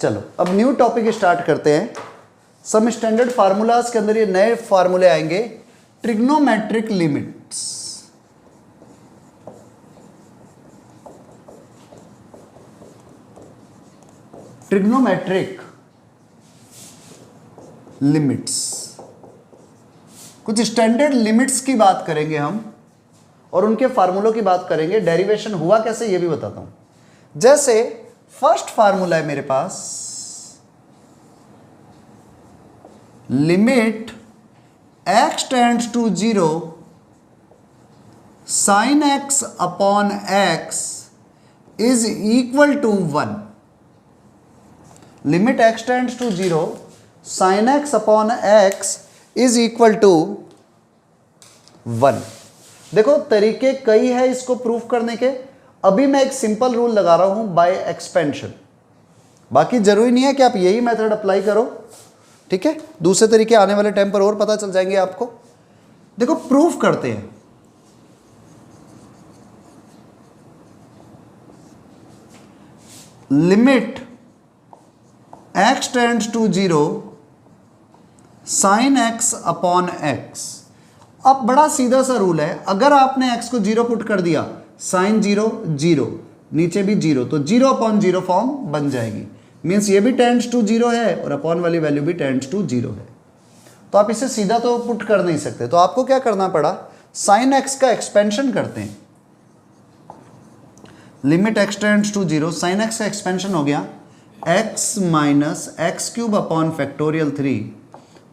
चलो अब new topic start करते हैं। सम स्टैंडर्ड फार्मूलाज के अंदर ये नए फार्मूले आएंगे, ट्रिग्नोमेट्रिक लिमिट्स। ट्रिग्नोमेट्रिक लिमिट्स, कुछ स्टैंडर्ड लिमिट्स की बात करेंगे हम और उनके फार्मूलों की बात करेंगे। डेरिवेशन हुआ कैसे ये भी बताता हूं। जैसे फर्स्ट फार्मूला है मेरे पास, limit x tends to 0 sin x upon x is equal to 1। Limit x tends to 0 sin x upon x is equal to 1। देखो तरीके कई है इसको प्रूफ करने के। अभी मैं एक सिंपल रूल लगा रहा हूं बाय एक्सपेंशन, बाकी जरूरी नहीं है कि आप यही मेथड अप्लाई करो, ठीक है। दूसरे तरीके आने वाले टाइम पर और पता चल जाएंगे आपको। देखो प्रूफ करते हैं। Limit x tends to 0 sin x upon x। अब बड़ा सीधा सा रूल है, अगर आपने x को 0 पुट कर दिया, साइन 0 0, नीचे भी 0, तो 0 अपॉन 0 फॉर्म बन जाएगी। मीन्स ये भी टेंड्स टू 0 है और अपॉन वाली वैल्यू भी टेंड्स टू 0 है। तो आप इसे सीधा तो पुट कर नहीं सकते, तो आपको क्या करना पड़ा, साइन x का एक्सपेंशन करते हैं। Limit x tends to 0 sine x का एक्सपेंशन हो गया x minus x cube upon factorial 3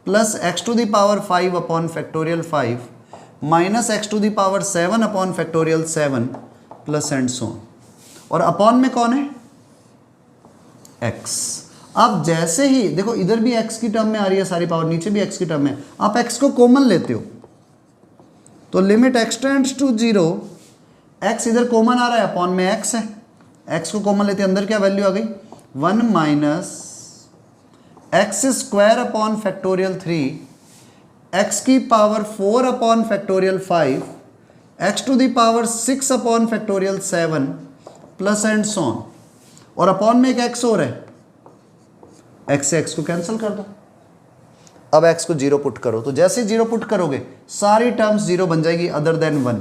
plus x to the power 5 upon factorial 5 minus x to the power 7 upon factorial 7 plus and so on. और upon में कौन है, x। अब जैसे ही देखो इधर भी x की टर्म में आ रही है सारी पावर, नीचे भी x की टर्म में, आप x को कॉमन लेते हो तो limit x tends to 0, x इधर कॉमन आ रहा है, अपॉन में x है, x को कॉमन लेते अंदर क्या वैल्यू आ गई, 1 minus x square upon factorial 3 x की power 4 upon factorial 5 x to the power 6 upon factorial 7 plus and so on. और अपॉन में एक x और है, x से x को कैंसिल कर दो। अब x को 0 पुट करो, तो जैसे 0 पुट करोगे सारी टर्म्स 0 बन जाएगी अदर देन 1,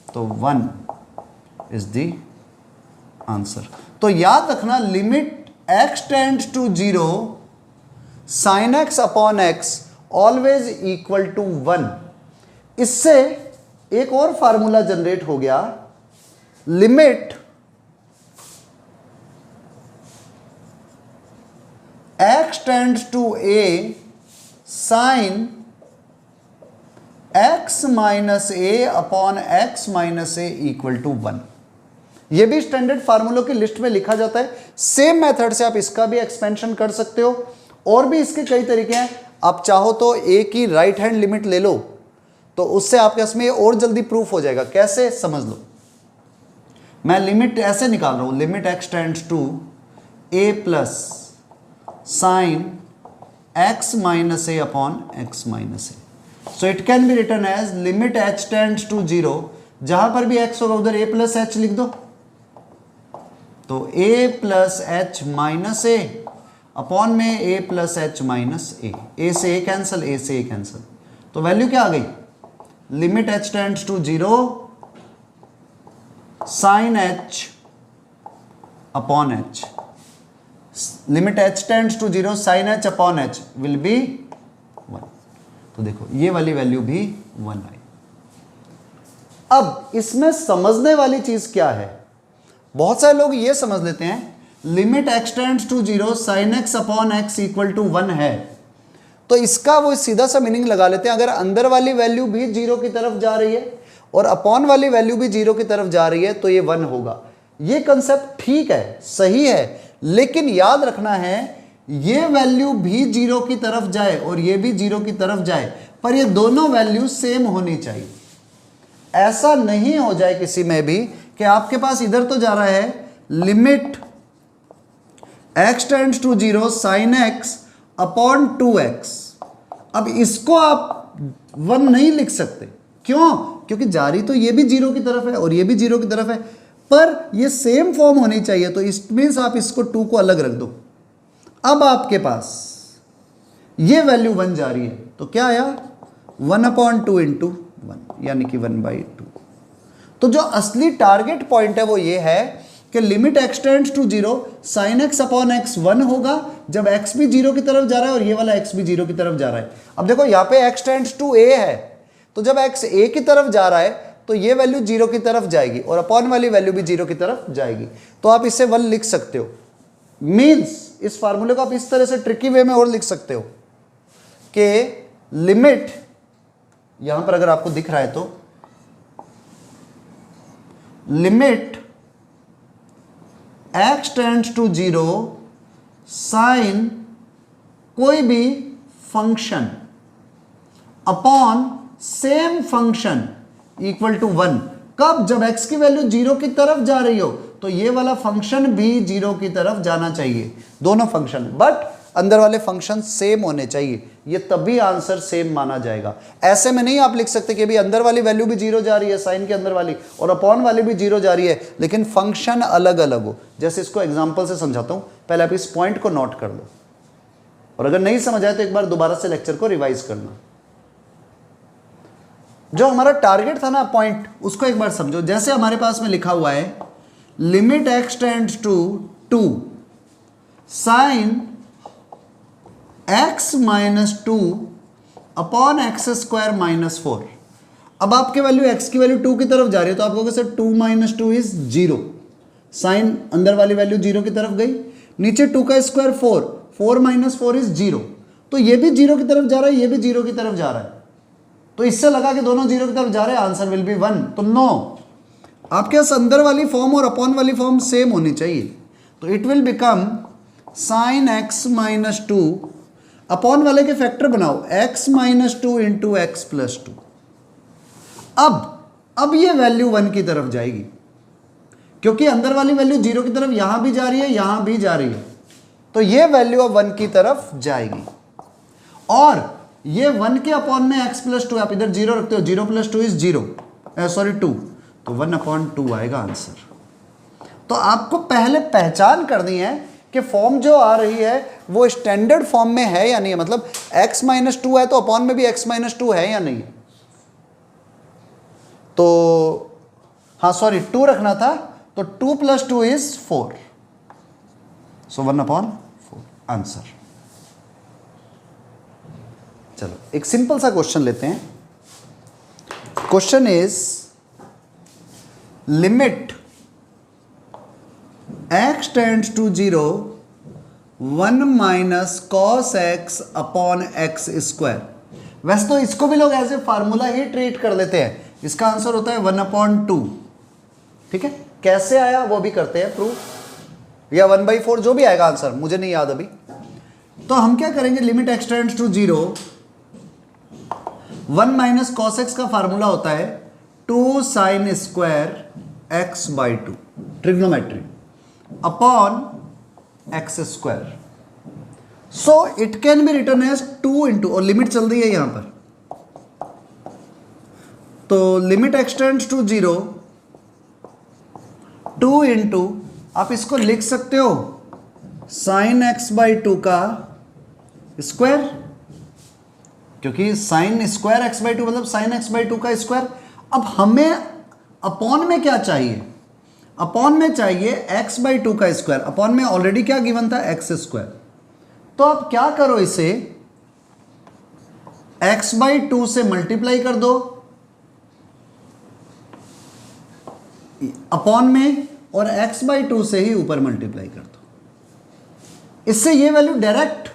तो 1 इज द आंसर। तो याद रखना limit x tends to 0 sin x upon x always equal to 1। इससे एक और फार्मूला जनरेट हो गया, limit x tends to a sin x minus a upon x minus a equal to 1। यह भी स्टैंडर्ड फार्मूलों की लिस्ट में लिखा जाता है। सेम मेथड से आप इसका भी एक्सपेंशन कर सकते हो, और भी इसके कई तरीके हैं। आप चाहो तो a की राइट हैंड लिमिट ले लो, तो उससे आपके इसमें और जल्दी प्रूफ हो जाएगा। कैसे, समझ लो। मैं लिमिट ऐसे निकाल रहा हूं, limit x tends to a plus sine x minus a upon x minus a। So it can be written as limit h tends to 0, जहां पर भी x होगा उधर a प्लस h लिख दो, तो a plus h minus a upon में a plus h minus a से a कैंसिल, a से a कैंसिल, तो वैल्यू क्या आ गई, limit h tends to 0 sine h upon h। Limit h tends to 0 sine h upon h will be 1। तो देखो ये वाली वैल्यू भी 1 आई। अब इसमें समझने वाली चीज क्या है, बहुत सारे लोग ये समझ लेते हैं limit x tends to 0 sin x upon x equal to 1 है, तो इसका वो सीधा सा मीनिंग लगा लेते हैं, अगर अंदर वाली वैल्यू भी 0 की तरफ जा रही है और अपॉन वाली वैल्यू भी 0 की तरफ जा रही है तो ये 1 होगा। ये कंसेप्ट ठीक है, सही है, लेकिन याद रखना है ये वैल्यू भी 0 की तरफ जाए और ये भी 0 की तरफ जाए, पर ये दोनों वैल्यू सेम होनी चाहिए। ऐसा नहीं हो जाए किसी में भी कि आपके पास इधर तो जा रहा है limit x tends to 0 sin x upon 2x, अब इसको आप 1 नहीं लिख सकते, क्यों, क्योंकि जारी तो ये भी 0 की तरफ है और ये भी 0 की तरफ है, पर ये सेम फॉर्म होनी चाहिए, तो इट मीन्स आप इसको 2 को अलग रख दो। अब आपके पास ये वैल्यू 1 जा रही है, तो क्या आया 1/2 इंटू 1 यानी कि 1/2। तो जो असली टारगेट पॉइंट है वो ये है कि limit x tends to 0 sin x upon x 1 होगा जब x भी 0 की तरफ जा रहा है और ये वाला x भी 0 की तरफ जा रहा है। अब देखो यहाँ पे x टेंड्स टू a है, तो जब x a की तरफ जा रहा है तो ये वैल्यू 0 की तरफ जाएगी और अपॉन वाली वैल्यू भी 0 की तरफ जाएगी। तो आप इसे 1 लिख सकते हो। मीन्स इस फार्मूले को आप इस तरह से ट्रिकी वे में और लिख सकते हो कि लिमिट, यहां पर अगर आपको दिख रहा है तो limit x tends to 0 sine कोई भी function upon same function equal to 1। कब? जब x की वैल्यू 0 की तरफ जा रही हो, तो ये वाला फंक्शन भी 0 की तरफ जाना चाहिए, दोनों फंक्शन, बट अंदर वाले फंक्शन सेम होने चाहिए, ये तभी आंसर सेम माना जाएगा। ऐसे में नहीं आप लिख सकते कि भाई अंदर वाली वैल्यू भी 0 जा रही है साइन के अंदर वाली और अपॉन वाली भी 0 जा रही है, लेकिन फंक्शन अलग अलग हो। जैसे इसको एग्जांपल से समझाता हूं, पहले आप इस पॉइंट को नोट कर लो और अगर नहीं समझ आए तो एक बार दोबारा से लेक्चर को रिवाइज करना। जो हमारा टारगेट था ना पॉइंट, उसको एक बार समझो। जैसे हमारे पास में लिखा हुआ है limit x tends to 2 sine x minus 2 upon x square minus 4। अब आपके वैल्यू x की वैल्यू 2 की तरफ जा रही है, तो आप कहोगे सर 2 माइनस 2 इज 0, साइन अंदर वाली वैल्यू 0 की तरफ गई, नीचे 2 का स्क्वायर 4, 4 माइनस 4 इज 0, तो ये भी 0 की तरफ जा रहा है, ये भी 0 की तरफ जा रहा है, तो इससे लगा कि दोनों 0 की तरफ जा रहे हैं, आंसर विल बी 1। तो नो, आपके पास अंदर वाली फॉर्म और अपॉन वाली फॉर्म सेम होनी चाहिए, तो it will become sign x minus 2, upon वाले के फैक्टर बनाओ x minus 2 into x plus 2। अब ये वैल्यू 1 की तरफ जाएगी क्योंकि अंदर वाली वैल्यू 0 की तरफ यहां भी जा रही है, यहां भी जा रही है, तो ये वैल्यू अब 1 की तरफ जाएगी और ये 1 के अपॉन में x प्लस 2, आप इधर 0 रखते हो, 0 प्लस 2 इज 0, सॉरी 2, तो 1/2 आएगा आंसर। तो आपको पहले पहचान करनी है कि फॉर्म जो आ रही है वो स्टैंडर्ड फॉर्म में है या नहीं है, मतलब x माइनस 2 है तो अपॉन में भी x माइनस 2 है या नहीं। तो हाँ सॉरी 2 रखना था, तो 2 प्लस 2 इज 4, सो 1/4 आंसर। चलो एक सिंपल सा क्वेश्चन लेते हैं। Question is limit x tends to 0 1 minus cos x upon x square. वैसे तो इसको भी लोग ऐसे फार्मूला ही ट्रीट कर लेते हैं, इसका आंसर होता है 1/2। ठीक है, कैसे आया वो भी करते हैं प्रूफ, या 1/4 जो भी आएगा आंसर, मुझे नहीं याद अभी। तो हम क्या करेंगे, limit x tends to 0 1 minus cos x का फार्मूला होता है 2 sine square x by 2 trigonometry upon x square. So it can be return as 2 into, और लिमिट चल रही है यहां पर, तो limit x tends to 0 2 into, आप इसको लिख सकते हो साइन एक्स बाई 2 का स्क्वायर, क्योंकि साइन स्क्वायर एक्स बाई 2 मतलब साइन एक्स बाई 2 का स्क्वायर। अब हमें अपॉन में क्या चाहिए, अपॉन में चाहिए x बाई 2 का स्क्वायर, अपॉन में ऑलरेडी क्या गिवन था एक्स स्क्वायर। तो आप क्या करो, इसे x बाई 2 से मल्टीप्लाई कर दो अपॉन में, और x बाई 2 से ही ऊपर मल्टीप्लाई कर दो। इससे ये वैल्यू डायरेक्ट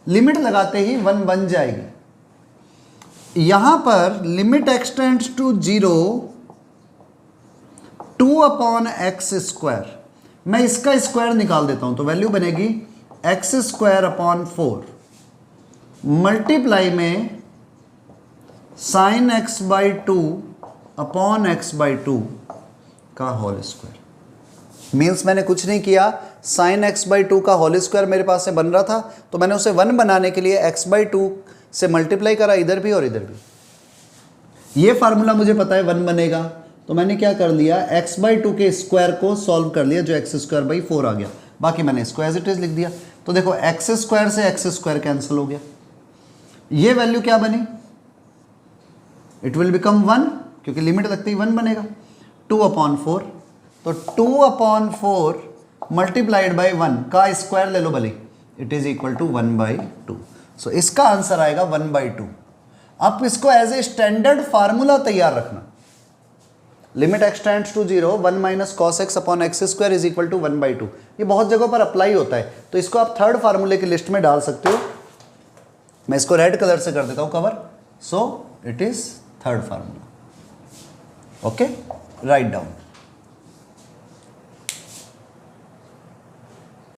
लिमिट लगाते ही 1 बन जाएगी। यहां पर limit x tends to 0 2 upon x square, मैं इसका स्क्वायर निकाल देता हूं तो वैल्यू बनेगी एक्स स्क्वायर अपॉन 4 मल्टीप्लाई में sine x by 2 upon x by 2 का होल स्क्वायर। मीन्स मैंने कुछ नहीं किया, साइन एक्स बाई 2 का होल स्क्वायर मेरे पास से बन रहा था, तो मैंने उसे 1 बनाने के लिए एक्स बाई 2 से मल्टीप्लाई करा, इधर भी और इधर भी। ये फार्मूला मुझे पता है 1 बनेगा, तो मैंने क्या कर लिया, x बाई 2 के स्क्वायर को सॉल्व कर लिया, जो एक्स स्क्वायर बाई 4 आ गया। बाकी मैंने इसको एज इट इज लिख दिया। तो देखो एक्स स्क्वायर से एक्स स्क्वायर कैंसिल हो गया, ये वैल्यू क्या बनी, इट विल बिकम 1 क्योंकि लिमिट लगते ही 1 बनेगा, 2/4। तो 2/4 मल्टीप्लाइड बाई 1 का स्क्वायर ले लो भले, इट इज इक्वल टू 1/2। सो इसका आंसर आएगा 1/2। आप इसको एज ए स्टैंडर्ड फार्मूला तैयार रखना, limit x tends to 0 1 minus cos x अपॉन x square is equal to 1/2। ये बहुत जगहों पर अप्लाई होता है, तो इसको आप थर्ड फार्मूले की लिस्ट में डाल सकते हो। मैं इसको रेड कलर से कर देता हूं cover, so it is third formula. Okay, write down.